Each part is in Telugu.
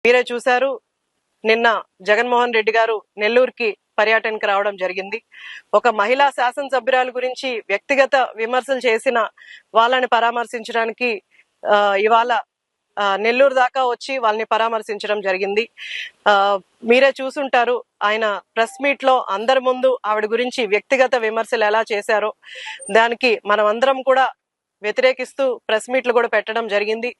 మీరే చూశారు, నిన్న జగన్మోహన్ రెడ్డి గారు నెల్లూరుకి పర్యటనకు రావడం జరిగింది. ఒక మహిళా శాసనసభ్యురాలు గురించి వ్యక్తిగత విమర్శలు చేసిన వాళ్ళని పరామర్శించడానికి ఇవాళ నెల్లూరు దాకా వచ్చి వాళ్ళని పరామర్శించడం జరిగింది. మీరే చూసుంటారు, ఆయన ప్రెస్ మీట్ లో అందరి ముందు ఆవిడ గురించి వ్యక్తిగత విమర్శలు ఎలా చేశారో దానికి మనం అందరం కూడా వ్యతిరేకిస్తూ ప్రెస్ మీట్లు కూడా పెట్టడం జరిగింది.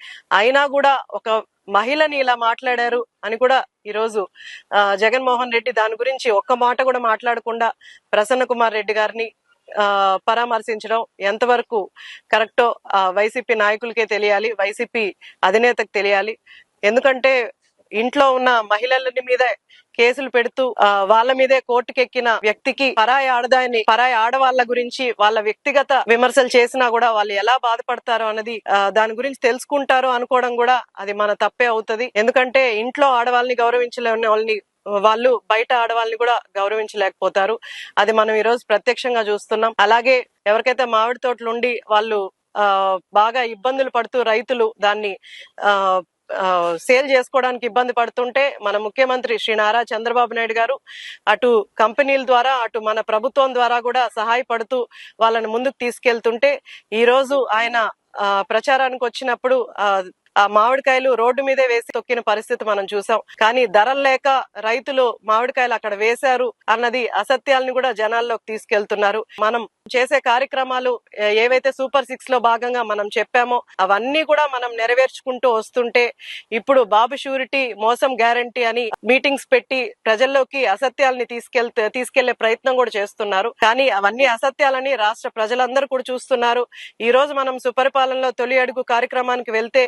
అయినా కూడా ఒక మహిళని ఇలా మాట్లాడారు అని కూడా ఈరోజు జగన్మోహన్ రెడ్డి దాని గురించి ఒక్క మాట కూడా మాట్లాడకుండా ప్రసన్న కుమార్ రెడ్డి గారిని పరామర్శించడం ఎంతవరకు కరెక్టో వైసీపీ నాయకులకే తెలియాలి, వైసీపీ అధినేతకు తెలియాలి. ఎందుకంటే ఇంట్లో ఉన్న మహిళల మీదే కేసులు పెడుతూ వాళ్ళ మీదే కోర్టుకెక్కిన వ్యక్తికి పరాయి ఆడవాళ్ళ గురించి వాళ్ళ వ్యక్తిగత విమర్శలు చేసినా కూడా వాళ్ళు ఎలా బాధపడతారో అన్నది దాని గురించి తెలుసుకుంటారో అనుకోవడం కూడా అది మన తప్పే అవుతుంది. ఎందుకంటే ఇంట్లో ఆడవాళ్ళని గౌరవించలేని వాళ్ళని వాళ్ళు బయట ఆడవాళ్ళని కూడా గౌరవించలేకపోతారు. అది మనం ఈ రోజు ప్రత్యక్షంగా చూస్తున్నాం. అలాగే ఎవరికైతే మామిడి తోటలు ఉండి వాళ్ళు బాగా ఇబ్బందులు పడుతూ రైతులు దాన్ని సేల్ చేసుకోవడానికి ఇబ్బంది పడుతుంటే మన ముఖ్యమంత్రి శ్రీ నారా చంద్రబాబు నాయుడు గారు అటు కంపెనీల ద్వారా అటు మన ప్రభుత్వం ద్వారా కూడా సహాయపడుతూ వాళ్ళని ముందుకు తీసుకెళ్తుంటే ఈ రోజు ఆయన ప్రచారానికి వచ్చినప్పుడు ఆ మామిడికాయలు రోడ్డు మీదే వేసి తొక్కిన పరిస్థితి మనం చూసాం. కానీ ధరలు లేక రైతులు మామిడికాయలు అక్కడ వేశారు అన్నది అసత్యాలను కూడా జనాల్లోకి తీసుకెళ్తున్నారు. మనం చేసే కార్యక్రమాలు ఏవైతే సూపర్ 6 లో భాగంగా మనం చెప్పామో అవన్నీ కూడా మనం నెరవేర్చుకుంటూ వస్తుంటే ఇప్పుడు బాబు షూరిటీ మోసం గ్యారంటీ అని మీటింగ్స్ పెట్టి ప్రజల్లోకి అసత్యాలని తీసుకెళ్లే ప్రయత్నం కూడా చేస్తున్నారు. కానీ అవన్నీ అసత్యాలని రాష్ట్ర ప్రజలందరూ కూడా చూస్తున్నారు. ఈ రోజు మనం సుపరిపాలనలో తొలి అడుగు కార్యక్రమానికి వెళ్తే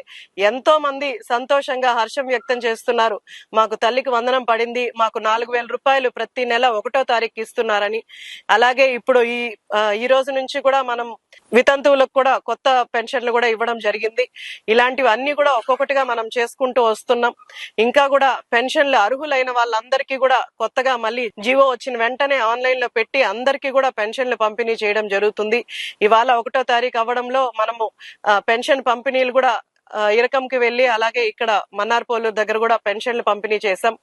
ఎంతో మంది సంతోషంగా హర్షం వ్యక్తం చేస్తున్నారు. మాకు తల్లికి వందనం పడింది, మాకు 4,000 రూపాయలు ప్రతి నెల 1వ తారీఖు ఇస్తున్నారని. అలాగే ఇప్పుడు ఈ రోజు నుంచి కూడా మనం వితంతువులకు కూడా కొత్త పెన్షన్లు కూడా ఇవ్వడం జరిగింది. ఇలాంటివన్నీ కూడా ఒక్కొక్కటిగా మనం చేసుకుంటూ వస్తున్నాం. ఇంకా కూడా పెన్షన్లు అర్హులైన వాళ్ళందరికీ కూడా కొత్తగా మళ్ళీ జీవో వచ్చిన వెంటనే ఆన్లైన్ లో పెట్టి అందరికీ కూడా పెన్షన్లు పంపిణీ చేయడం జరుగుతుంది. ఇవాళ 1వ తారీఖు అవ్వడంలో మనము పెన్షన్ పంపిణీలు కూడా ఇరకంకి వెళ్లి అలాగే ఇక్కడ మన్నార్పోలు దగ్గర కూడా పెన్షన్లు పంపిణీ చేశాం.